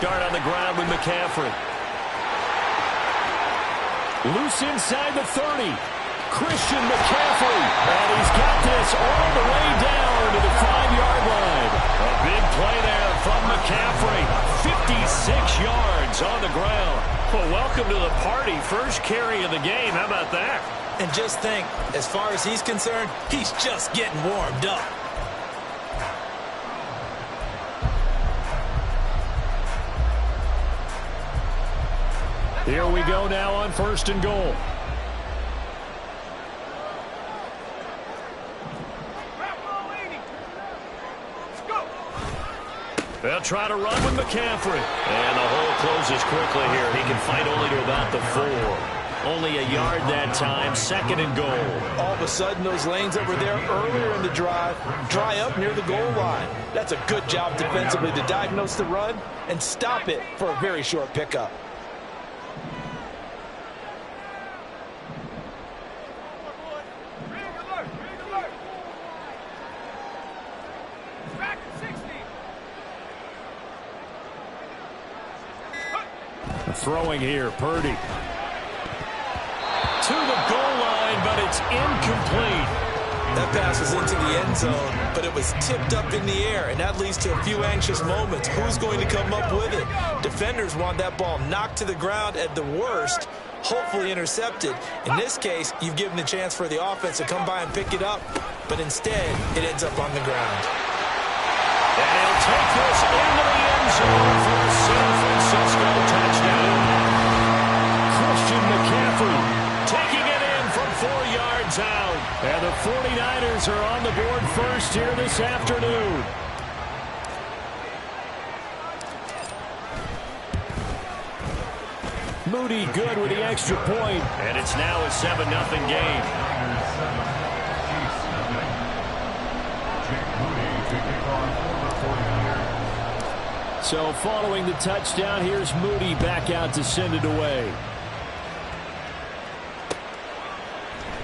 start on the ground with McCaffrey. Loose inside the 30. Christian McCaffrey. And he's got this all the way down to the 5-yard line. A big play there from McCaffrey. 56 yards on the ground. Well, welcome to the party. First carry of the game. How about that? And just think, as far as he's concerned, he's just getting warmed up. Here we go now on 1st and goal. They'll try to run with McCaffrey. And the hole closes quickly here. He can fight only to about the 4. Only a yard that time. 2nd and goal. All of a sudden, those lanes that were there earlier in the drive dry up near the goal line. That's a good job defensively to diagnose the run and stop it for a very short pickup. Throwing here, Purdy. To the goal line, but it's incomplete. That pass was into the end zone, but it was tipped up in the air, and that leads to a few anxious moments. Who's going to come up with it? Defenders want that ball knocked to the ground at the worst, hopefully intercepted. In this case, you've given the chance for the offense to come by and pick it up, but instead, it ends up on the ground. And he'll take this into the end zone for a San Francisco touchdown. Christian McCaffrey taking it in from 4 yards out. And the 49ers are on the board first here this afternoon. Moody good with the extra point. And it's now a 7-0 game. So following the touchdown, here's Moody back out to send it away.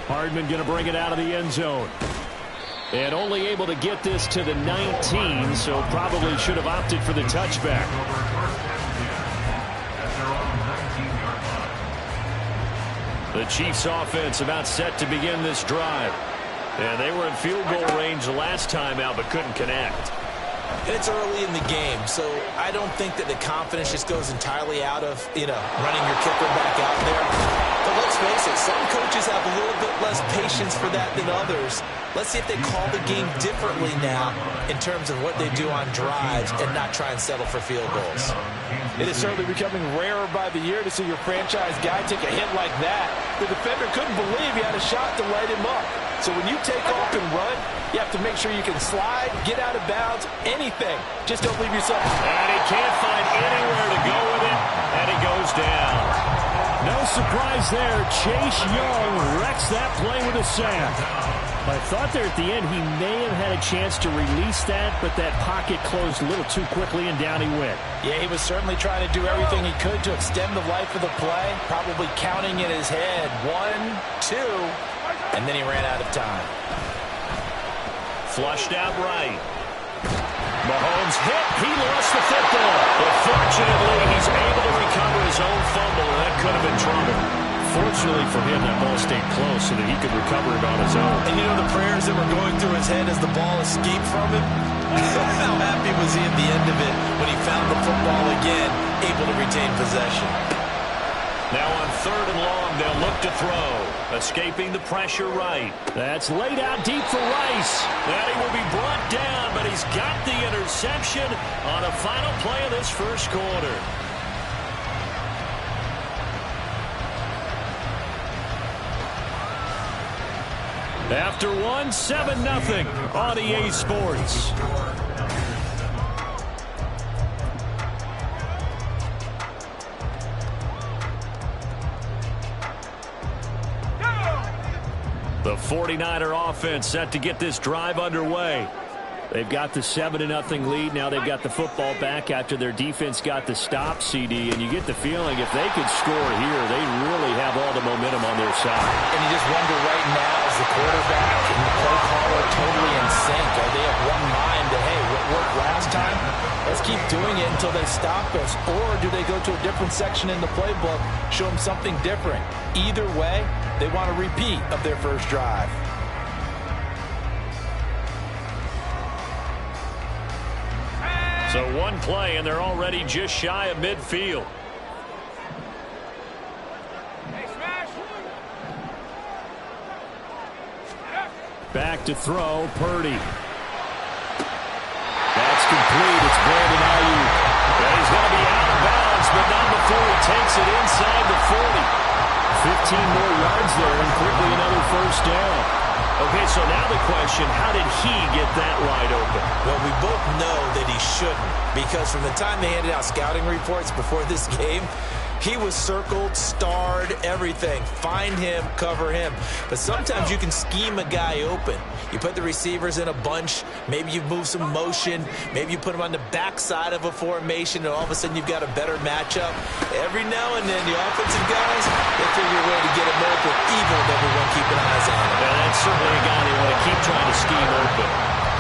Hardman going to bring it out of the end zone. And only able to get this to the 19, so probably should have opted for the touchback. The Chiefs offense about set to begin this drive. And they were in field goal range last time out, but couldn't connect. It's early in the game, so I don't think that the confidence just goes entirely out of, running your kicker back out there. But let's face it, some coaches have a little bit less patience for that than others. Let's see if they call the game differently now in terms of what they do on drives and not try and settle for field goals. It is certainly becoming rarer by the year to see your franchise guy take a hit like that. The defender couldn't believe he had a shot to light him up. So when you take off and run, you have to make sure you can slide, get out of bounds, anything. Just don't leave yourself. And he can't find anywhere to go with it, and he goes down. No surprise there. Chase Young wrecks that play with a sack. I thought there at the end he may have had a chance to release that, but that pocket closed a little too quickly, and down he went. Yeah, he was certainly trying to do everything he could to extend the life of the play, probably counting in his head 1, 2, and then he ran out of time. Flushed out right. Mahomes hit. He lost the football. But fortunately, he's able to recover his own fumble, and that could have been trouble. Fortunately for him, that ball stayed close so that he could recover it on his own. And the prayers that were going through his head as the ball escaped from him? How happy was he at the end of it when he found the football again, able to retain possession? Now on 3rd and long, they'll look to throw. Escaping the pressure right. That's laid out deep for Rice. That he will be brought down, but he's got the interception on a final play of this first quarter. After 7-0 on EA Sports. The 49er offense set to get this drive underway. They've got the 7-0 lead. Now they've got the football back after their defense got the stop, CD. And you get the feeling if they could score here, they really have all the momentum on their side. And you just wonder right now, is the quarterback and the play caller totally in sync? Are they of one mind that, hey, what worked last time, let's keep doing it until they stop us. Or do they go to a different section in the playbook, show them something different? Either way, they want a repeat of their first drive. So one play, and they're already just shy of midfield. Back to throw, Purdy. That's complete. It's Brandon Ayuk. And he's going to be out of bounds, but not before he takes it inside the 40. 15 more yards there, and quickly another first down. Okay, so now the question, how did he get that wide open? Well, we both know that he shouldn't, because from the time they handed out scouting reports before this game, he was circled, starred, everything. Find him, cover him. But sometimes you can scheme a guy open. You put the receivers in a bunch. Maybe you move some motion. Maybe you put him on the backside of a formation, and all of a sudden you've got a better matchup. Every now and then, the offensive guys, they figure a way to get him open, even with everyone keeping eyes on him. Yeah, that's certainly a guy they want to keep trying to scheme open.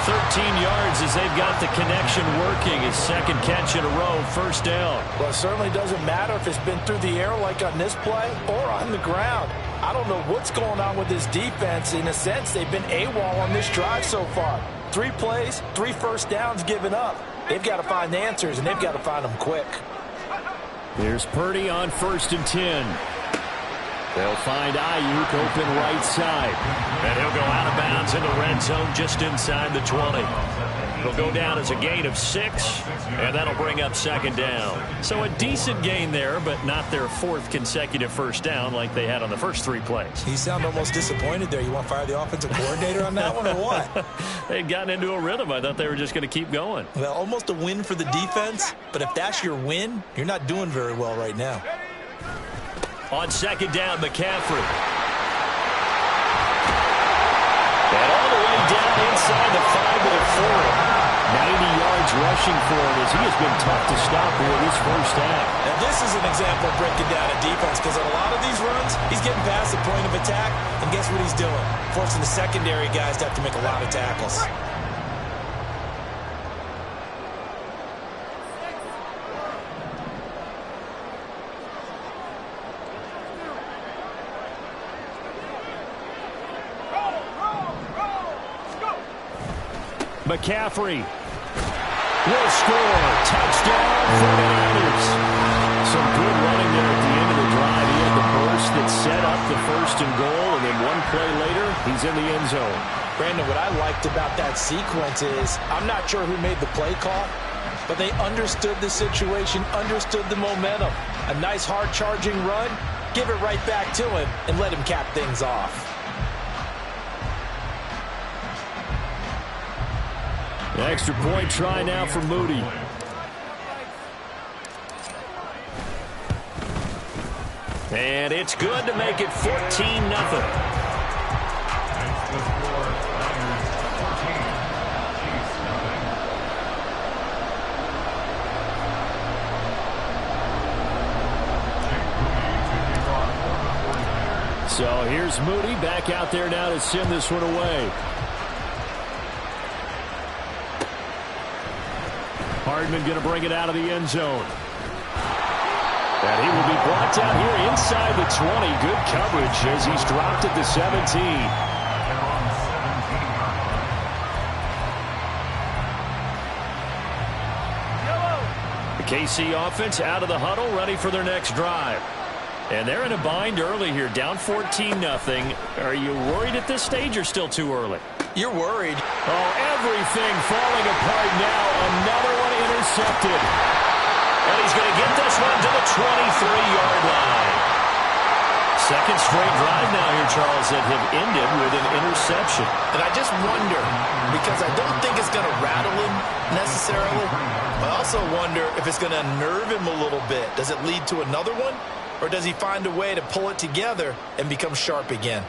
13 yards as they've got the connection working. His second catch in a row, first down. Well, it certainly doesn't matter if it's been through the air like on this play or on the ground. I don't know what's going on with this defense. In a sense, they've been AWOL on this drive so far. 3 plays, 3 first downs given up. They've got to find answers, and they've got to find them quick. Here's Purdy on 1st and 10. They'll find Ayuk open right side. And he'll go out of bounds in the red zone just inside the 20. It'll go down as a gain of 6, and that'll bring up second down. So a decent gain there, but not their 4th consecutive first down like they had on the first 3 plays. You sound almost disappointed there. You want to fire the offensive coordinator on that one or what? They'd gotten into a rhythm. I thought they were just going to keep going. Well, almost a win for the defense, but if that's your win, you're not doing very well right now. On second down, McCaffrey. And all the way down inside the 5 to the 4. 90 yards rushing for him as he has been tough to stop here this first half. Now, this is an example of breaking down a defense, because on a lot of these runs, he's getting past the point of attack, and guess what he's doing? Forcing the secondary guys to have to make a lot of tackles. McCaffrey will score. Touchdown, 49ers. Some good running there at the end of the drive. He had the burst that set up the 1st and goal, and then one play later, he's in the end zone. Brandon, what I liked about that sequence is, I'm not sure who made the play call, but they understood the situation, understood the momentum. A nice hard-charging run, give it right back to him, and let him cap things off. The extra point try now for Moody. And it's good to make it 14-0. So here's Moody back out there now to send this one away. Hardman going to bring it out of the end zone. And he will be brought down here inside the 20. Good coverage as he's dropped at the 17. The KC offense out of the huddle, ready for their next drive. And they're in a bind early here, down 14-0. Are you worried at this stage or still too early? You're worried. Oh, everything falling apart now. Another one intercepted. And he's going to get this one to the 23-yard line. Second straight drive now here, Charles, that have ended with an interception. And I just wonder, because I don't think it's going to rattle him necessarily. I also wonder if it's going to unnerve him a little bit. Does it lead to another one? Or does he find a way to pull it together and become sharp again?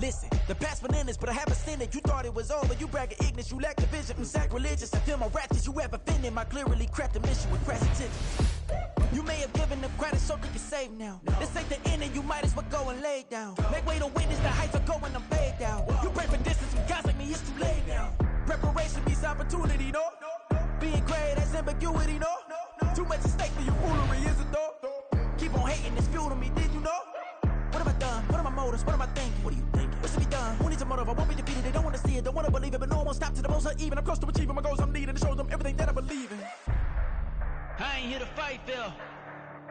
Listen, the past bananas, but I haven't seen it. You thought it was over, you bragging ignorance, you lack the vision. I'm sacrilegious, I feel my ratchets, you ever offended my clearly crafted mission with crass intentions. You may have given them credit so they can save now. This ain't the end and you might as well go and lay down. Make way to witness the heights are going, I'm paid down. You pray for distance from guys like me, it's too late now. Preparation means opportunity, no? Being great, that's ambiguity, no? Too much at stake for your foolery, is it though? Keep on hating, it's fuel to me, did you know? What have I done? What are my motives? What am I thinking? What are you thinking? What's to be done? Who needs a motive? I won't be defeated. They don't want to see it, don't want to believe it, but no one will stop to the most even. I'm close to achieving my goals I'm needing to show them everything that I believe in. I ain't here to fight, Phil.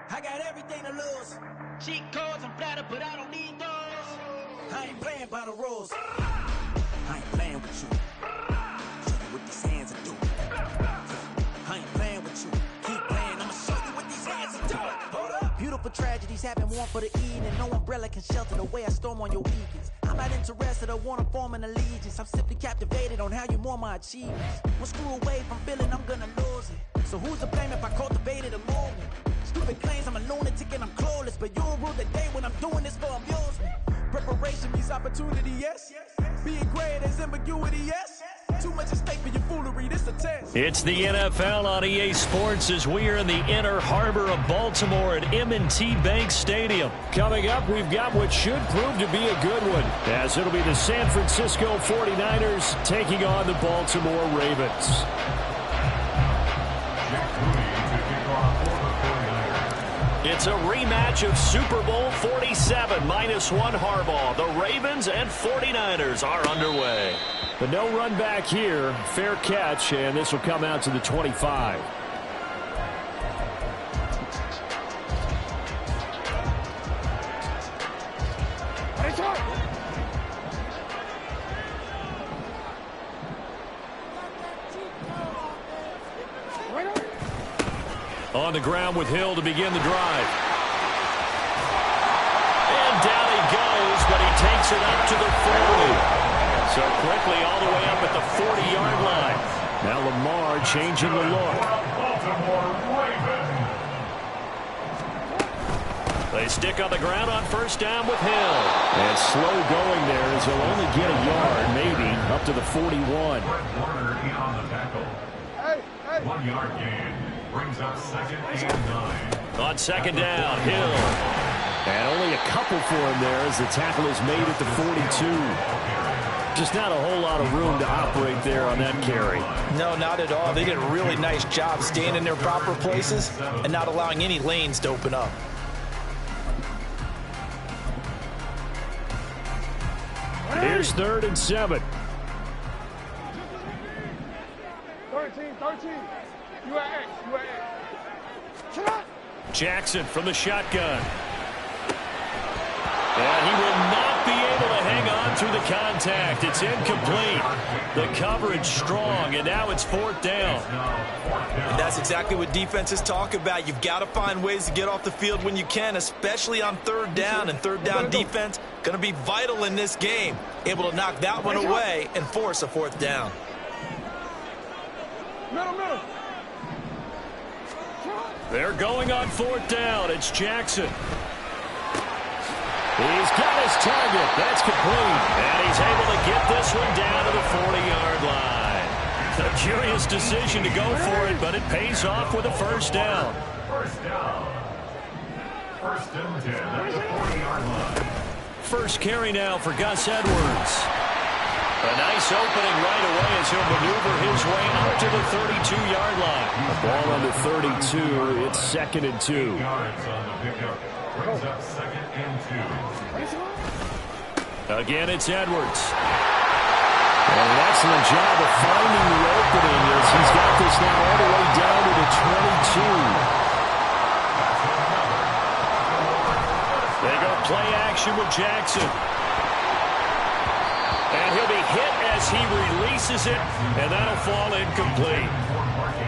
I got everything to lose. Cheat codes, I'm flattered, but I don't need those. I ain't playing by the rules. I ain't playing with you. Show you what these hands are doing. I ain't playing with you. Keep playing, I'ma show you what these hands are doing. Hold up. Beautiful tragedies happen, one for the evening. No umbrella can shelter the way I storm on your weekends. I'm not interested, I wanna form an allegiance. I'm simply captivated on how you more my achievements. One screw away from feeling I'm gonna lose it. So who's to blame if I cultivated a movement? Stupid claims I'm a lunatic and I'm clueless, but you'll rule the day when I'm doing this for amusement. Preparation means opportunity, yes. Being great is ambiguity, yes. Too much at stake for your foolery, this a test. It's the NFL on EA Sports as we are in the inner harbor of Baltimore at M&T Bank Stadium. Coming up, we've got what should prove to be a good one, as it'll be the San Francisco 49ers taking on the Baltimore Ravens. It's a rematch of Super Bowl 47 -1 Harbaugh. The Ravens and 49ers are underway. But no run back here. Fair catch, and this will come out to the 25. On the ground with Hill to begin the drive. And down he goes, but he takes it up to the 40. So quickly all the way up at the 40-yard line. Now Lamar changing the look. They stick on the ground on first down with Hill. And slow going there as he'll only get a yard, maybe, up to the 41. Hey. 1 yard gain. Brings up second and 9. On second down, Hill. And only a couple for him there as the tackle is made at the 42. Just not a whole lot of room to operate there on that carry. No, not at all. They did a really nice job staying in their proper places and not allowing any lanes to open up. Here's 3rd and 7. 13. You at X. Jackson from the shotgun. And he will not be able to hang on through the contact. It's incomplete. The coverage strong, and now it's 4th down. And that's exactly what defenses talk about. You've got to find ways to get off the field when you can, especially on 3rd down. And 3rd down defense going to be vital in this game. Able to knock that one away and force a 4th down. Middle. They're going on 4th down. It's Jackson. He's got his target. That's complete. And he's able to get this one down to the 40-yard line. A curious decision to go for it, but it pays off with a first down. First down. 1st and 10 at the 40-yard line. First carry now for Gus Edwards. A nice opening right away as he'll maneuver his way out to the 32-yard line. The ball on the 32. It's 2nd and 2. Yards on the pickup. Brings up 2nd and 2. Again, it's Edwards. And an excellent job of finding the opening as he's got this now all the way down to the 22. They go play action with Jackson. And he'll be hit as he releases it, and that'll fall incomplete.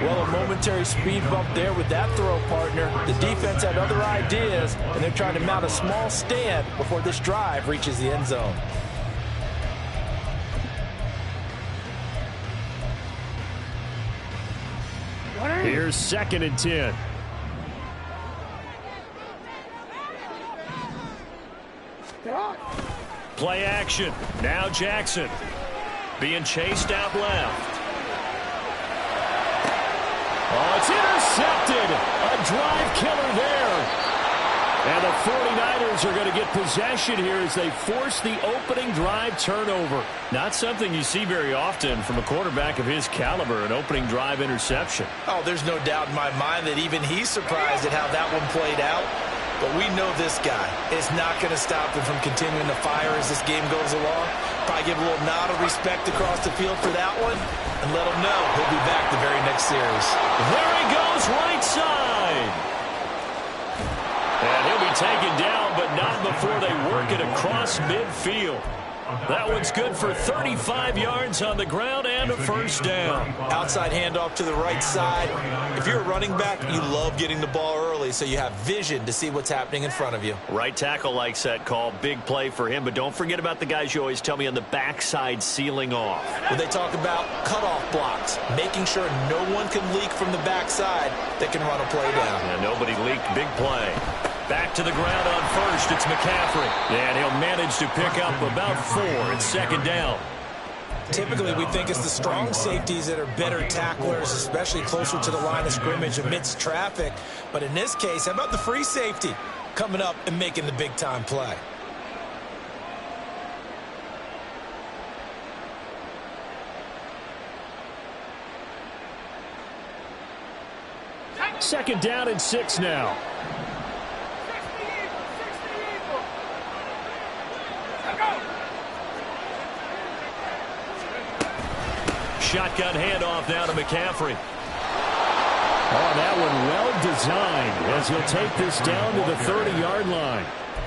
Well, a momentary speed bump there with that throw, partner. The defense had other ideas, and they're trying to mount a small stand before this drive reaches the end zone. Here's 2nd and 10. Play action. Now Jackson being chased out left. Oh, it's intercepted. A drive killer there. And the 49ers are going to get possession here as they force the opening drive turnover. Not something you see very often from a quarterback of his caliber, an opening drive interception. Oh, there's no doubt in my mind that even he's surprised at how that one played out. But we know this guy is not going to stop him from continuing to fire as this game goes along. Probably give a little nod of respect across the field for that one and let him know he'll be back the very next series. There he goes, right side. And he'll be taken down, but not before they work it across midfield. That one's good for 35 yards on the ground and a first down. Outside handoff to the right side. If you're a running back, you love getting the ball early so you have vision to see what's happening in front of you. Right tackle likes that call. Big play for him, but don't forget about the guys you always tell me on the backside sealing off. When they talk about cutoff blocks, making sure no one can leak from the backside that can run a play down. And nobody leaked. Big play. Back to the ground on first. It's McCaffrey. And he'll manage to pick up about 4. It's second down. Typically, we think it's the strong safeties that are better tacklers, especially closer to the line of scrimmage amidst traffic. But in this case, how about the free safety coming up and making the big-time play? Second down and 6 now. Shotgun handoff now to McCaffrey. Oh, that one well designed as he'll take this down to the 30-yard line.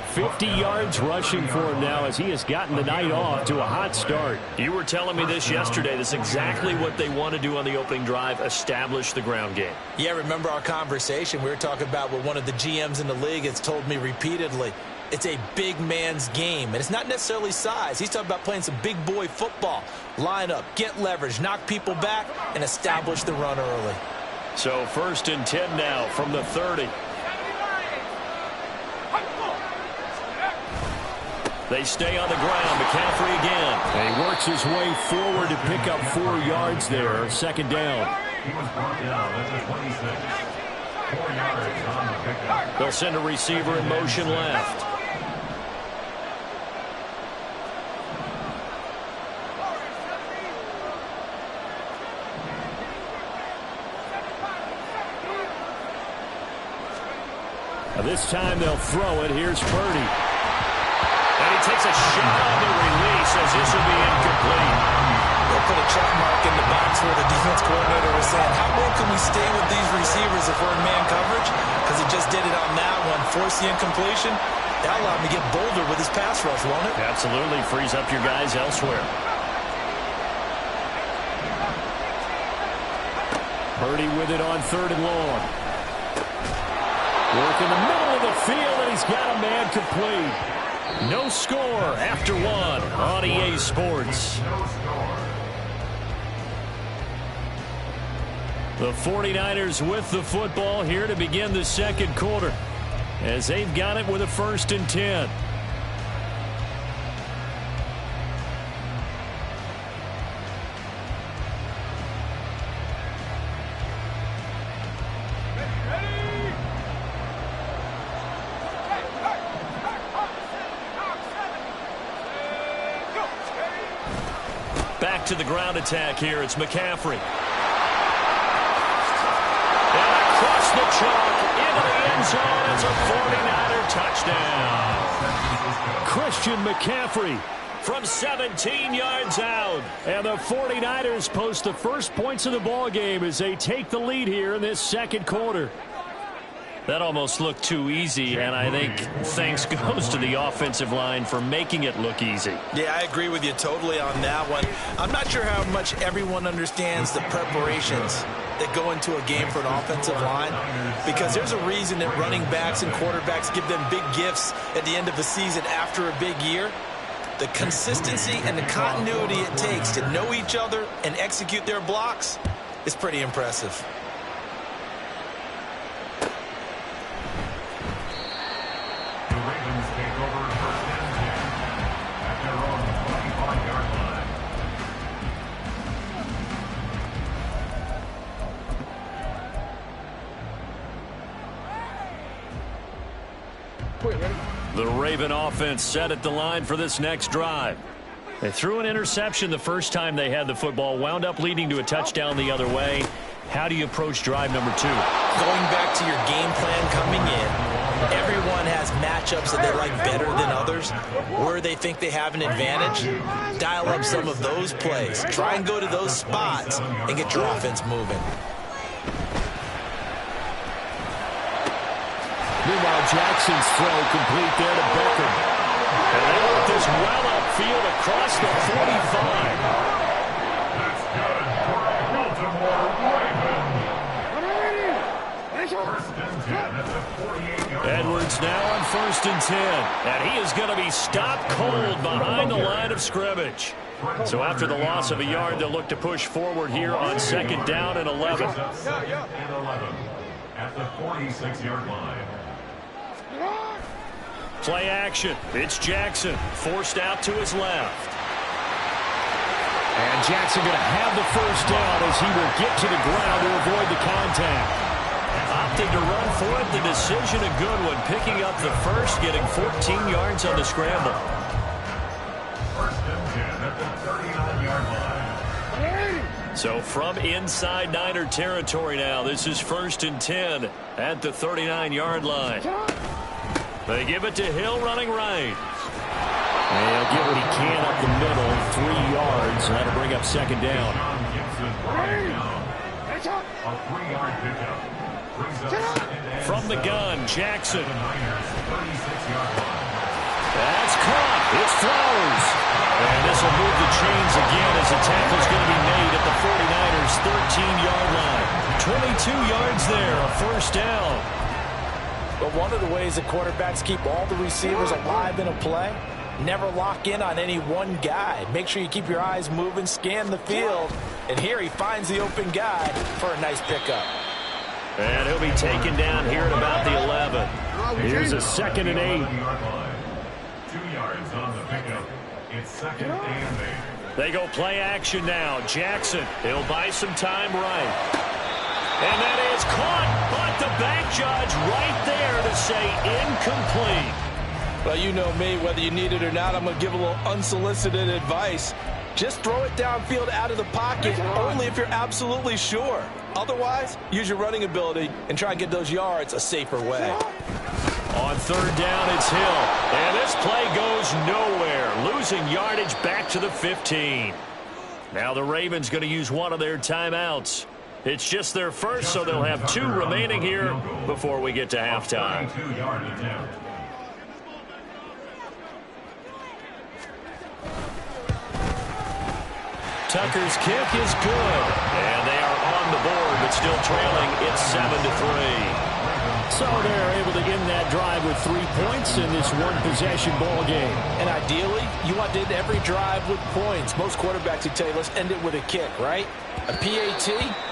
50 yards rushing for him now as he has gotten the night off to a hot start. You were telling me this yesterday. This is exactly what they want to do on the opening drive, establish the ground game. Yeah, remember our conversation? We were talking about what one of the GMs in the league has told me repeatedly. It's a big man's game, and it's not necessarily size. He's talking about playing some big boy football. Line up, get leverage, knock people back, and establish the run early. So 1st and 10 now from the 30. They stay on the ground. McCaffrey again. And he works his way forward to pick up 4 yards there. Second down. He was brought down at the 26. 4 yards on the pickup. They'll send a receiver in motion left. This time they'll throw it. Here's Purdy. And he takes a shot on the release as this will be incomplete. They'll put a check mark in the box where the defense coordinator was saying, how well can we stay with these receivers if we're in man coverage? Because he just did it on that one. Force the incompletion. That allowed him to get bolder with his pass rush, won't it? Absolutely. Frees up your guys elsewhere. Purdy with it on 3rd and long. Work in the middle of the field, and he's got a man complete. No score after 1 on EA Sports. The 49ers with the football here to begin the second quarter as they've got it with a 1st and 10. Back to the ground attack here. It's McCaffrey. And across the chalk into the end zone. It's a 49er touchdown. Christian McCaffrey from 17 yards out. And the 49ers post the first points of the ball game as they take the lead here in this second quarter. That almost looked too easy, and I think thanks goes to the offensive line for making it look easy. Yeah, I agree with you totally on that one. I'm not sure how much everyone understands the preparations that go into a game for an offensive line, because there's a reason that running backs and quarterbacks give them big gifts at the end of a season after a big year. The consistency and the continuity it takes to know each other and execute their blocks is pretty impressive. The Raven offense set at the line for this next drive. They threw an interception the first time they had the football, wound up leading to a touchdown the other way. How do you approach drive number 2? Going back to your game plan coming in, everyone has matchups that they like better than others. Where they think they have an advantage, dial up some of those plays. Try and go to those spots and get your offense moving. Meanwhile, Jackson's throw complete there to Beckham. And they let this well upfield across the 45. That's good for a Baltimore Raven. First and 10 at the 48-yard line. Edwards now on 1st and 10. And he is going to be stopped cold behind the line of scrimmage. So after the loss of a yard, they'll look to push forward here on 2nd down and 11. Second and 11 at the 46-yard line. Play action. It's Jackson forced out to his left. And Jackson going to have the first down as he will get to the ground to avoid the contact. Opted to run for it. The decision a good one. Picking up the first, getting 14 yards on the scramble. First and 10 at the 39-yard line. So from inside Niner territory now, this is 1st and 10 at the 39-yard line. They give it to Hill running right. And he'll get what he can up the middle, 3 yards, and that'll bring up 2nd down. John Gibson running down. A 3-yard pickup. Brings up 2nd and From the 7 gun, Jackson. at the Niners' 36-yard line. That's caught. It's Flowers. And this will move the chains again as the tackle's going to be made at the 49ers' 13-yard line. 22 yards there, a 1st down. But one of the ways that quarterbacks keep all the receivers alive in a play, never lock in on any one guy. Make sure you keep your eyes moving, scan the field. And here he finds the open guy for a nice pickup. And he'll be taken down here at about the 11. Here's a 2nd and 8. 2 yards on the pickup. It's 2nd and 8. They go play action now. Jackson, he'll buy some time right. And that is caught, but the bank judge right there to say incomplete. Well, you know me, whether you need it or not, I'm going to give a little unsolicited advice. Just throw it downfield out of the pocket, only if you're absolutely sure. Otherwise, use your running ability and try and get those yards a safer way. On 3rd down, it's Hill. And this play goes nowhere, losing yardage back to the 15. Now the Ravens going to use one of their timeouts. It's just their first, so they'll have 2 remaining here before we get to halftime. 32-yard attempt. Tucker's kick is good. And they are on the board, but still trailing. It's 7-3. So they're able to end that drive with 3 points in this one-possession ball game. And ideally, you want to end every drive with points. Most quarterbacks would tell you, let's end it with a kick, right? A PAT,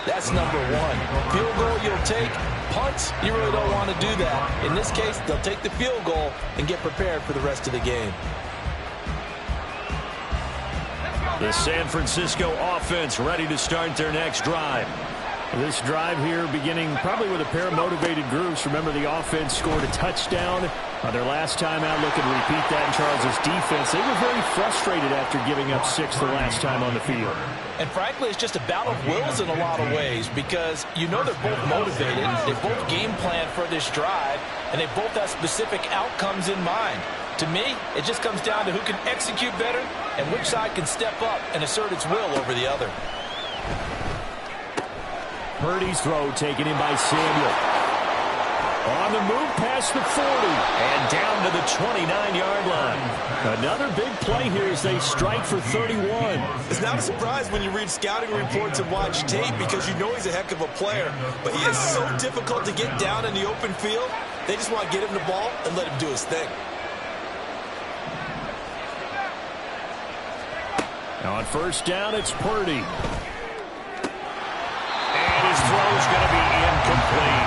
that's number 1. Field goal you'll take. Punts, you really don't want to do that. In this case, they'll take the field goal and get prepared for the rest of the game. The San Francisco offense ready to start their next drive. This drive here beginning probably with a pair of motivated groups. Remember, the offense scored a touchdown on their last time out. Looking to repeat that in Charles' defense. They were very frustrated after giving up 6 the last time on the field. And frankly, it's just a battle of wills in a lot of ways because you know they're both motivated. They both game plan for this drive, and they both have specific outcomes in mind. To me, it just comes down to who can execute better and which side can step up and assert its will over the other. Purdy's throw taken in by Samuel. On the move past the 40 and down to the 29-yard line. Another big play here as they strike for 31. It's not a surprise when you read scouting reports and watch tape because you know he's a heck of a player. But he is so difficult to get down in the open field. They just want to get him the ball and let him do his thing. Now on 1st down, it's Purdy. And his throw's going to be incomplete.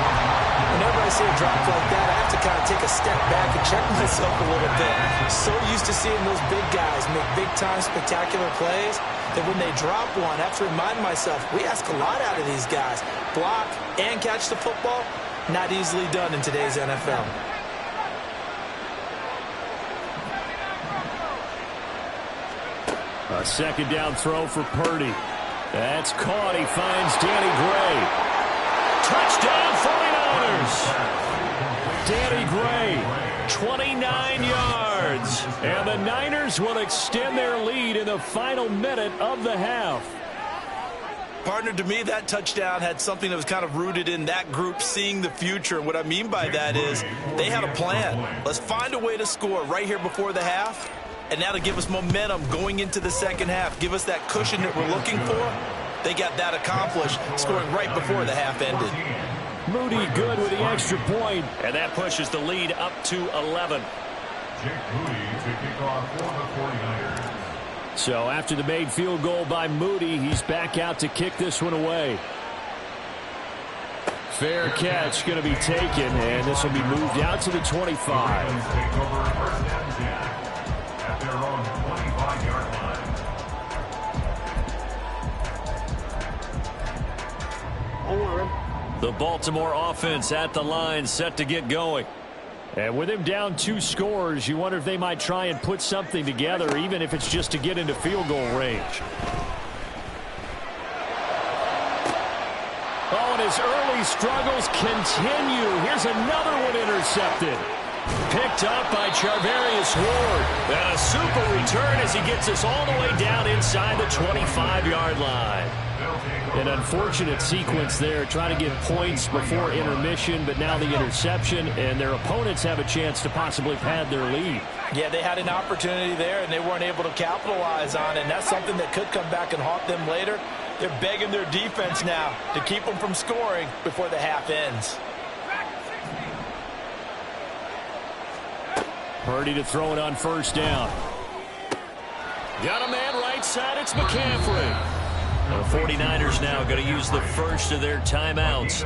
Whenever I see a drop like that, I have to kind of take a step back and check myself a little bit. So used to seeing those big guys make big-time spectacular plays that when they drop one, I have to remind myself, we ask a lot out of these guys. Block and catch the football, not easily done in today's NFL. A second down throw for Purdy. That's caught. He finds Danny Gray. Touchdown 49ers. Danny Gray, 29 yards. And the Niners will extend their lead in the final minute of the half. Partner, to me, that touchdown had something that was kind of rooted in that group seeing the future. What I mean by that is they had a plan. Let's find a way to score right here before the half, and that'll give us momentum going into the second half. Give us that cushion that we're looking for. They got that accomplished, scoring right before the half ended. Moody good with the extra point, and that pushes the lead up to 11. Jake Moody to kick off for the 49ers. So after the made field goal by Moody, he's back out to kick this one away. Fair catch going to be taken, and this will be moved out to the 25. Take over first and 10 at their own 25-yard line. The Baltimore offense at the line, set to get going. And with him down 2 scores, you wonder if they might try and put something together, even if it's just to get into field goal range. Oh, and his early struggles continue. Here's another one intercepted. Picked up by Charvarius Ward. And a super return as he gets us all the way down inside the 25-yard line. An unfortunate sequence there, trying to get points before intermission, but now the interception, and their opponents have a chance to possibly pad their lead. Yeah, they had an opportunity there, and they weren't able to capitalize on it, and that's something that could come back and haunt them later. They're begging their defense now to keep them from scoring before the half ends. Purdy to throw it on first down. Got a man right side, it's McCaffrey. The 49ers now going to use the first of their timeouts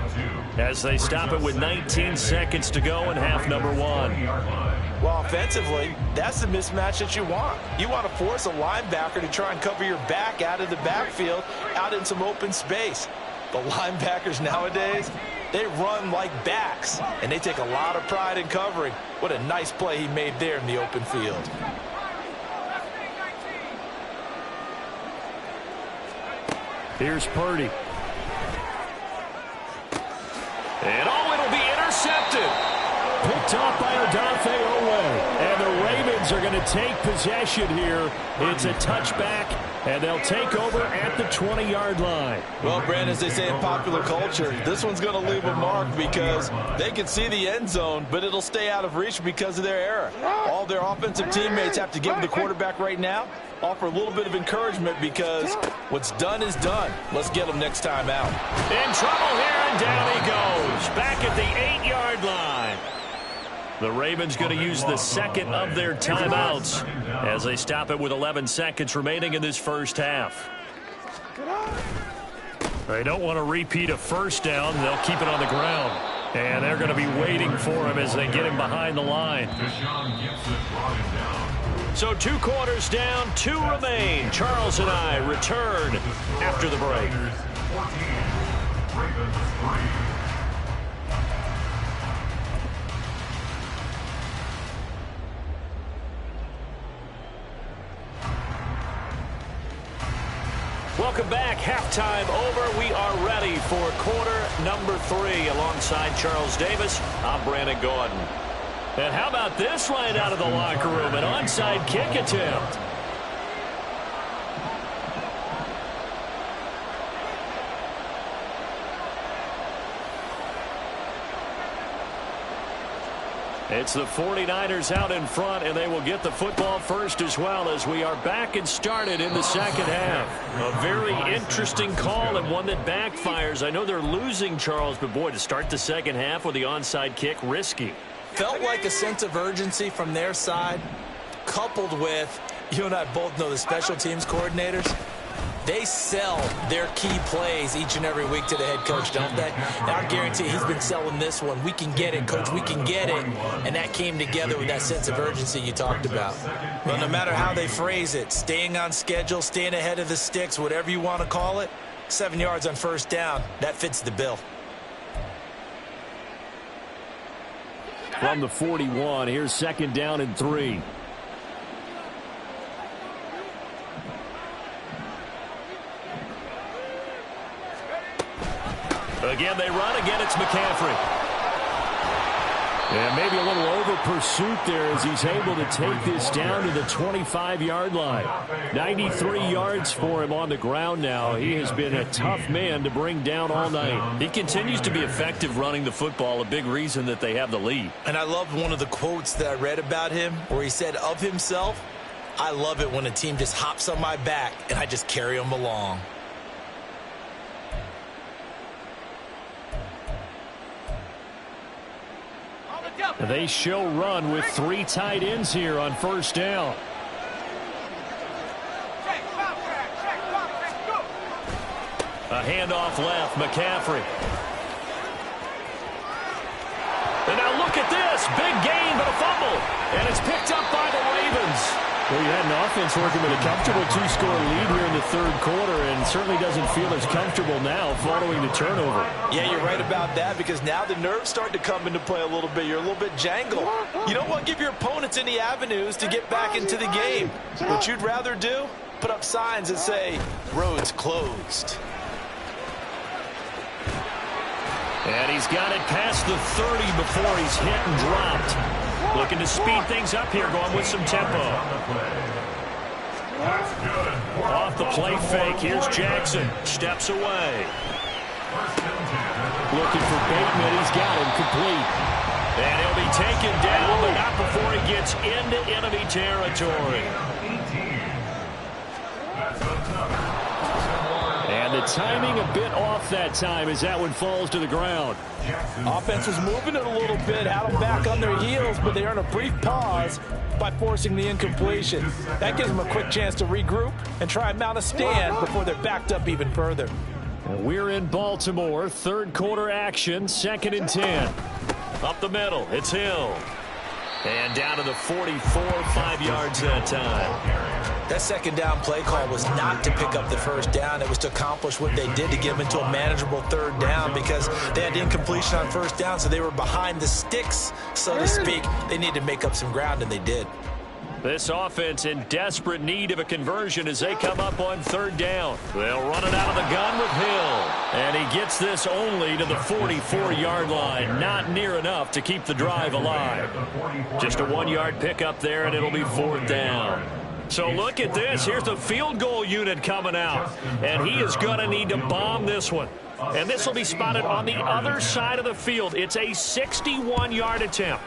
as they stop it with 19 seconds to go in half number 1. Well, offensively, that's the mismatch that you want. You want to force a linebacker to try and cover your back out of the backfield, out in some open space. The linebackers nowadays, they run like backs, and they take a lot of pride in covering. What a nice play he made there in the open field. Here's Purdy. And it'll be intercepted. Picked off by Odafe Oweh. And the Ravens are going to take possession here. It's a touchback, and they'll take over at the 20-yard line. Well, Brandon, as they say in popular culture, this one's going to leave a mark because they can see the end zone, but it'll stay out of reach because of their error. All their offensive teammates have to give the quarterback right now, offer a little bit of encouragement because what's done is done. Let's get them next time out. In trouble here, and down he goes. Back at the 8-yard line. The Ravens going to use the second of their timeouts as they stop it with 11 seconds remaining in this first half. They don't want to repeat a first down. They'll keep it on the ground. And they're going to be waiting for him as they get him behind the line. So 2 quarters down, 2 remain. Charles and I return after the break. Welcome back. Halftime over. We are ready for quarter number 3. Alongside Charles Davis, I'm Brandon Gordon. And how about this right out of the locker room? An onside kick attempt. It's the 49ers out in front, and they will get the football first as well as we are back and started in the second half. A very interesting call and one that backfires. I know they're losing, Charles, but boy, to start the second half with the onside kick, risky. Felt like a sense of urgency from their side, coupled with, you and I both know the special teams coordinators. They sell their key plays each and every week to the head coach, don't they? And I guarantee he's been selling this one. We can get it, coach. We can get it. And that came together with that sense of urgency you talked about. Well, no matter how they phrase it, staying on schedule, staying ahead of the sticks, whatever you want to call it, 7 yards on first down, that fits the bill. From the 41, here's second down and 3. Again, they run. Again, it's McCaffrey. And maybe a little over-pursuit there as he's able to take this down to the 25-yard line. 93 yards for him on the ground now. He has been a tough man to bring down all night. He continues to be effective running the football, a big reason that they have the lead. And I love one of the quotes that I read about him where he said of himself, "I love it when a team just hops on my back and I just carry them along." They show run with 3 tight ends here on first down. A handoff left, McCaffrey. And now look at this. Big gain, but a fumble. And it's picked up by the Ravens. Well, you had an offense working with a comfortable 2-score lead here in the third quarter, and certainly doesn't feel as comfortable now following the turnover. Yeah, you're right about that, because now the nerves start to come into play a little bit. You're a little bit jangled. You don't want to give your opponents any avenues to get back into the game. What you'd rather do, put up signs that say, "Roads closed." And he's got it past the 30 before he's hit and dropped. Looking to speed things up here, going with some tempo. Off the play fake, here's Jackson. Steps away. Looking for Bateman, he's got him complete. And he'll be taken down, but not before he gets into enemy territory. And the timing a bit off that time as that one falls to the ground. Offense was moving it a little bit, had them back on their heels, but they earn a brief pause by forcing the incompletion. That gives them a quick chance to regroup and try and mount a stand before they're backed up even further. And we're in Baltimore, third quarter action, 2nd and 10. Up the middle, it's Hill. And down to the 44, 5 yards that time. That second down play call was not to pick up the first down. It was to accomplish what they did to get them into a manageable third down, because they had incompletion on first down, so they were behind the sticks, so to speak. They needed to make up some ground, and they did. This offense in desperate need of a conversion as they come up on third down. They'll run it out of the gun with Hill. And he gets this only to the 44-yard line. Not near enough to keep the drive alive. Just a 1-yard pickup there, and it'll be 4th down. So look at this. Here's the field goal unit coming out. And he is going to need to bomb this one. And this will be spotted on the other side of the field. It's a 61-yard attempt.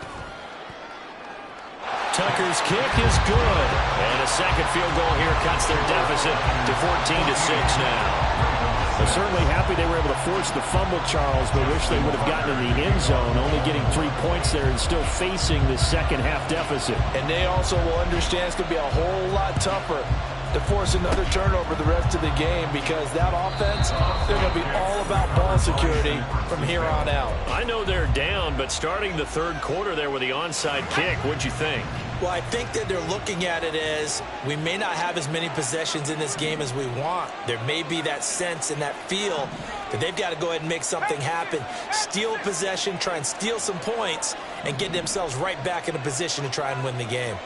Tucker's kick is good. And a second field goal here cuts their deficit to 14-6 now. They're certainly happy they were able to force the fumble, Charles, but wish they would have gotten in the end zone, only getting 3 points there and still facing the second half deficit. And they also will understand it's going to be a whole lot tougher to force another turnover the rest of the game, because that offense, they're going to be all about ball security from here on out. I know they're down, but starting the third quarter there with the onside kick, what'd you think? Well, I think that they're looking at it as we may not have as many possessions in this game as we want. There may be that sense and that feel that they've got to go ahead and make something happen. Steal possession, try and steal some points, and get themselves right back in a position to try and win the game.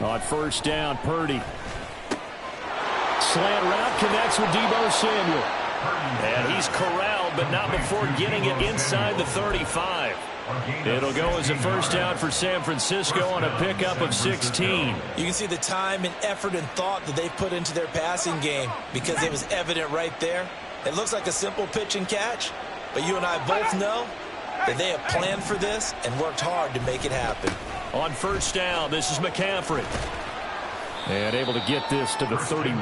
On first down, Purdy. Slant route connects with Deebo Samuel. And he's corralled, but not before getting it inside the 35. It'll go as a first down for San Francisco on a pickup of 16. You can see the time and effort and thought that they put into their passing game, because it was evident right there. It looks like a simple pitch and catch, but you and I both know that they have planned for this and worked hard to make it happen. On first down, this is McCaffrey. And able to get this to the 31.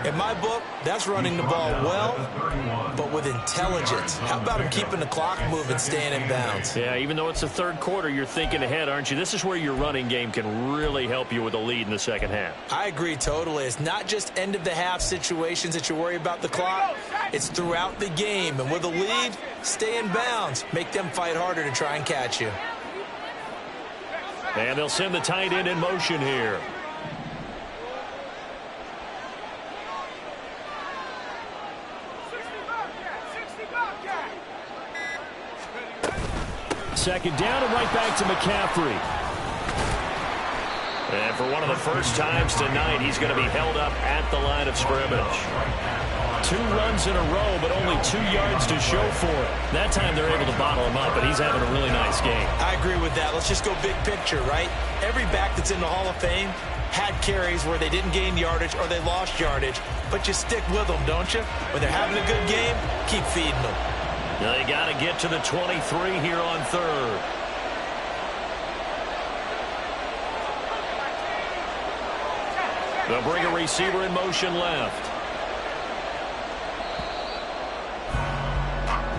In my book, that's running the ball well, but with intelligence. How about him keeping the clock moving, staying in bounds? Yeah, even though it's the third quarter, you're thinking ahead, aren't you? This is where your running game can really help you with a lead in the second half. I agree totally. It's not just end-of-the-half situations that you worry about the clock. It's throughout the game. And with a lead, stay in bounds. Make them fight harder to try and catch you. And they'll send the tight end in motion here. second down and right back to McCaffrey. And for one of the first times tonight, he's going to be held up at the line of scrimmage. 2 runs in a row, but only 2 yards to show for it. That time they're able to bottle him up, but he's having a really nice game. I agree with that. Let's just go big picture, right? Every back that's in the Hall of Fame had carries where they didn't gain yardage or they lost yardage, but you stick with them, don't you? When they're having a good game, keep feeding them. Now they got to get to the 23 here on third. They'll bring a receiver in motion left.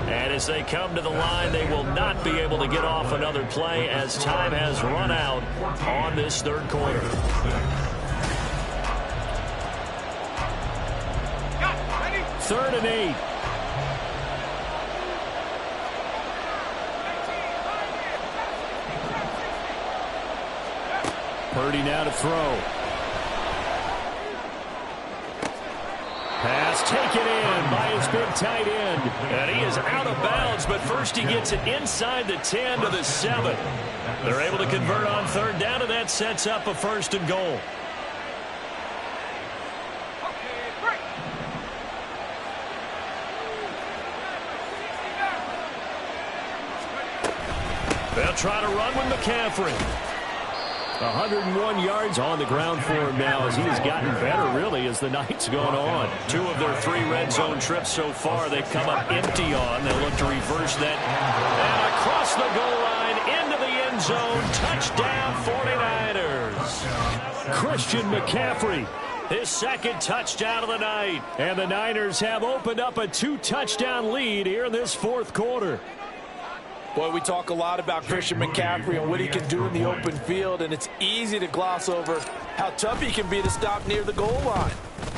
And as they come to the line, they will not be able to get off another play as time has run out on this third quarter. Third and 8. Purdy now to throw. Pass taken in by his big tight end. And he is out of bounds, but first he gets it inside the 10 to the 7. They're able to convert on third down, and that sets up a first and goal. They'll try to run with McCaffrey. 101 yards on the ground for him now as he has gotten better, really, as the night's gone on. 2 of their 3 red zone trips so far they've come up empty on. They'll look to reverse that. And across the goal line, into the end zone. Touchdown, 49ers. Christian McCaffrey, his second touchdown of the night. And the Niners have opened up a 2-touchdown lead here in this fourth quarter. Boy, we talk a lot about Christian McCaffrey and what he can do in the open field, and it's easy to gloss over how tough he can be to stop near the goal line.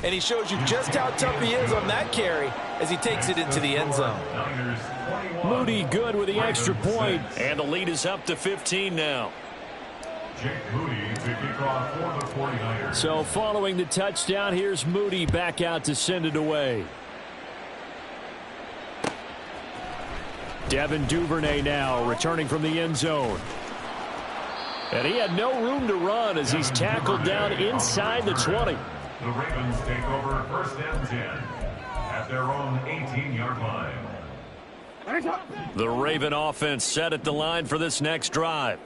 And he shows you just how tough he is on that carry as he takes it into the end zone. Moody good with the extra point, and the lead is up to 15 now. Jake Moody, the kickoff for the 49ers. So following the touchdown, here's Moody back out to send it away. Devin Duvernay now returning from the end zone. And he had no room to run as he's tackled down inside the 20. The Ravens take over first and 10 at their own 18-yard line. The Raven offense set at the line for this next drive.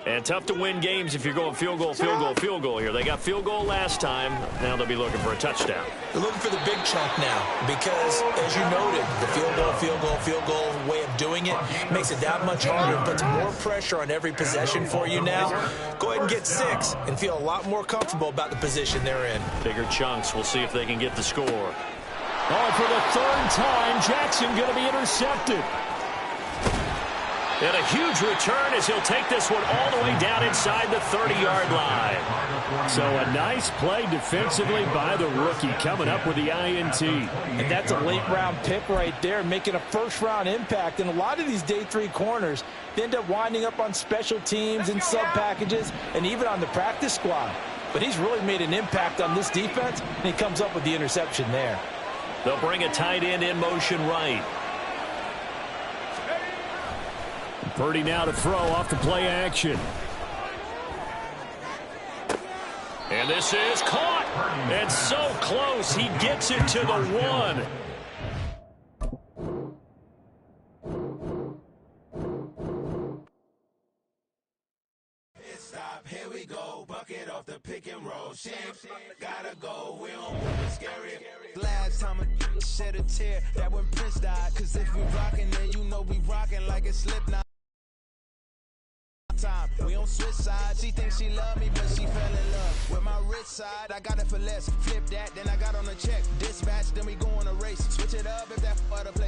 And tough to win games if you're going field goal, field goal, field goal here. They got field goal last time. Now they'll be looking for a touchdown. They're looking for the big chunk now because, as you noted, the field goal, field goal, field goal way of doing it makes it that much harder and puts more pressure on every possession for you now. Go ahead and get 6 and feel a lot more comfortable about the position they're in. Bigger chunks. We'll see if they can get the score. Oh, for the 3rd time, Jackson going to be intercepted. And a huge return as he'll take this one all the way down inside the 30-yard line. So a nice play defensively by the rookie coming up with the INT. And that's a late-round pick right there, making a first-round impact. And a lot of these day 3 corners, they end up winding up on special teams and sub-packages and even on the practice squad. But he's really made an impact on this defense, and he comes up with the interception there. They'll bring a tight end in motion right. Purdy now to throw off the play action. And this is caught. And so close. He gets it to the 1. Stop, here we go. Bucket off the pick and roll. Shit, gotta go. We don't want it scary. Last time I shed a tear, that when Prince died. Cause if we rockin', then you know we rockin' like a Slipknot. Time. We don't switch sides. She thinks she love me, but she fell in love with my rich side. I got it for less. Flip that, then I got on a check. Dispatch, then we go on a race. Switch it up if that other place.